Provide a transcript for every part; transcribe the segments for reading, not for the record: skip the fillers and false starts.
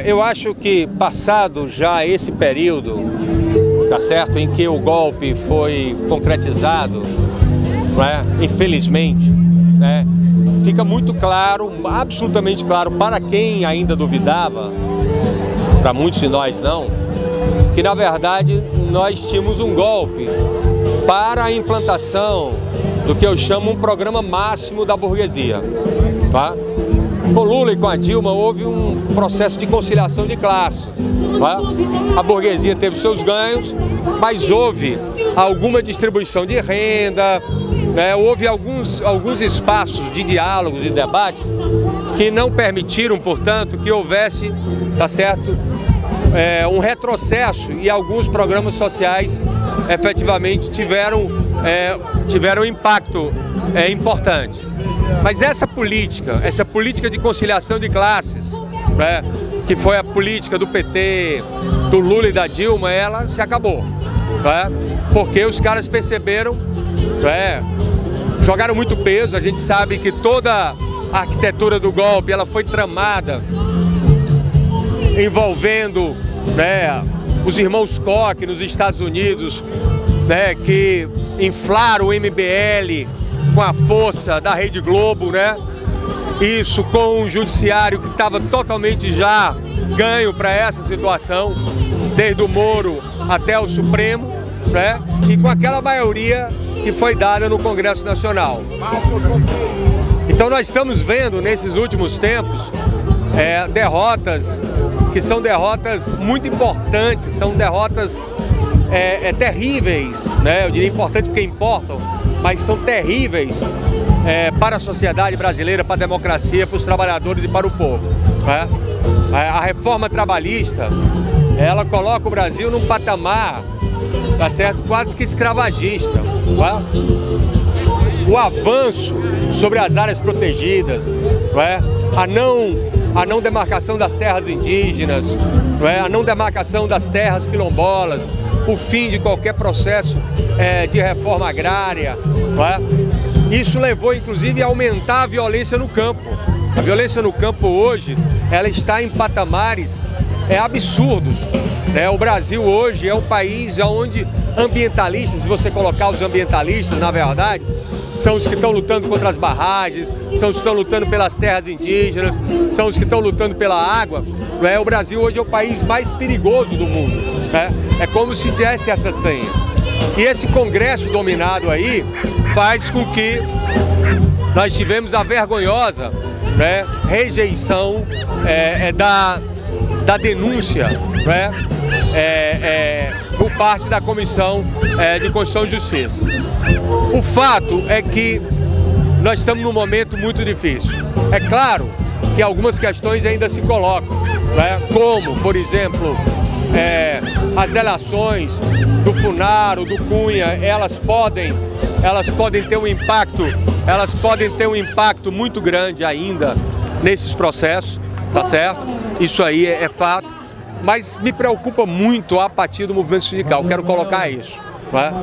eu acho que passado já esse período, tá certo, em que o golpe foi concretizado, né, infelizmente, né, fica muito claro, absolutamente claro, para quem ainda duvidava, para muitos de nós não, que na verdade nós tínhamos um golpe para a implantação do que eu chamo um programa máximo da burguesia, tá? Com Lula e com a Dilma houve um processo de conciliação de classes, tá? A burguesia teve seus ganhos, mas houve alguma distribuição de renda, né? Houve alguns espaços de diálogos e debates que não permitiram, portanto, que houvesse, tá certo, um retrocesso, e alguns programas sociais efetivamente tiveram impacto importante. Mas essa política de conciliação de classes, né, que foi a política do PT, do Lula e da Dilma, ela se acabou, né, porque os caras perceberam, né, jogaram muito peso. A gente sabe que toda a arquitetura do golpe ela foi tramada envolvendo, né, os irmãos Koch nos Estados Unidos, né, que inflaram o MBL com a força da Rede Globo, né? Isso com um judiciário que estava totalmente já ganho para essa situação, desde o Moro até o Supremo, né? E com aquela maioria que foi dada no Congresso Nacional. Então nós estamos vendo nesses últimos tempos derrotas que são derrotas muito importantes, são derrotas terríveis, né? Eu diria importantes porque importam, mas são terríveis para a sociedade brasileira, para a democracia, para os trabalhadores e para o povo, né? A reforma trabalhista, ela coloca o Brasil num patamar, tá certo, quase que escravagista, né? O avanço sobre as áreas protegidas, né? A não demarcação das terras indígenas, né? A não demarcação das terras quilombolas, o fim de qualquer processo de reforma agrária, né? Isso levou inclusive a aumentar a violência no campo. A violência no campo hoje, ela está em patamares absurdos, né? O Brasil hoje é um país onde ambientalistas, se você colocar os ambientalistas, na verdade, são os que estão lutando contra as barragens, são os que estão lutando pelas terras indígenas, são os que estão lutando pela água, né? O Brasil hoje é o país mais perigoso do mundo, né? É como se desse essa senha. E esse Congresso dominado aí faz com que nós tivemos a vergonhosa, né, rejeição da denúncia, né, por parte da Comissão de Constituição e Justiça. O fato é que nós estamos num momento muito difícil. É claro que algumas questões ainda se colocam, né, como, por exemplo, as delações do Funaro, do Cunha, elas podem ter um impacto muito grande ainda nesses processos, tá certo? Isso aí é fato, mas me preocupa muito a apatia do movimento sindical, quero colocar isso, né?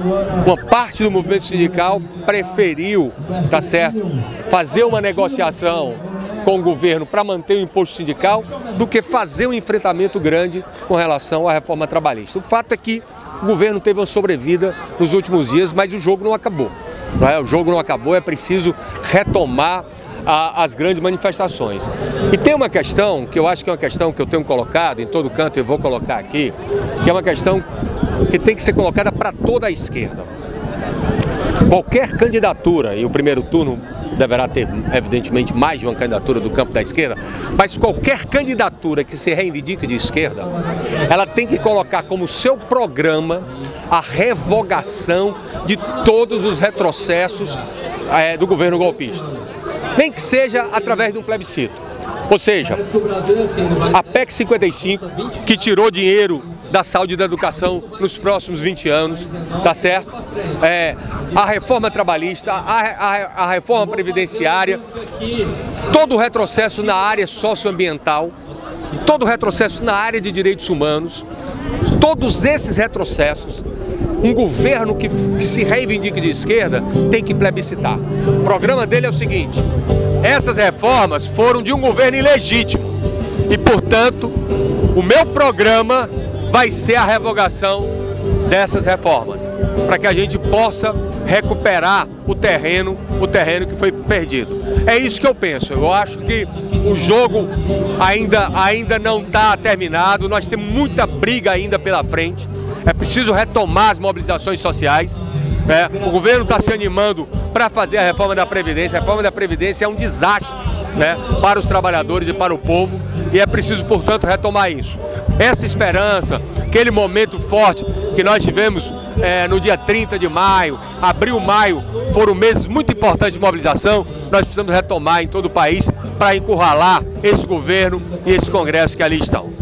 Uma parte do movimento sindical preferiu, tá certo, fazer uma negociação com o governo para manter o imposto sindical do que fazer um enfrentamento grande com relação à reforma trabalhista. O fato é que o governo teve uma sobrevida nos últimos dias, mas o jogo não acabou, né? O jogo não acabou, é preciso retomar as grandes manifestações. E tem uma questão que eu acho que é uma questão que eu tenho colocado em todo canto, eu vou colocar aqui, que é uma questão que tem que ser colocada para toda a esquerda. Qualquer candidatura, e o primeiro turno deverá ter, evidentemente, mais de uma candidatura do campo da esquerda, mas qualquer candidatura que se reivindique de esquerda, ela tem que colocar como seu programa a revogação de todos os retrocessos do governo golpista. Nem que seja através de um plebiscito. Ou seja, a PEC 55, que tirou dinheiro da saúde e da educação nos próximos 20 anos, tá certo? A reforma trabalhista, a reforma previdenciária, todo o retrocesso na área socioambiental, todo o retrocesso na área de direitos humanos, todos esses retrocessos, um governo que se reivindique de esquerda tem que plebiscitar. O programa dele é o seguinte: essas reformas foram de um governo ilegítimo E, portanto, o meu programa vai ser a revogação dessas reformas, para que a gente possa recuperar o terreno que foi perdido. É isso que eu penso. Eu acho que o jogo ainda não está terminado, nós temos muita briga ainda pela frente, é preciso retomar as mobilizações sociais. O governo está se animando para fazer a reforma da Previdência. A reforma da Previdência é um desastre, para os trabalhadores e para o povo, e é preciso, portanto, retomar isso. Essa esperança, aquele momento forte que nós tivemos no dia 30 de maio, abril, maio, foram meses muito importantes de mobilização. Nós precisamos retomar em todo o país para encurralar esse governo e esse Congresso que ali estão.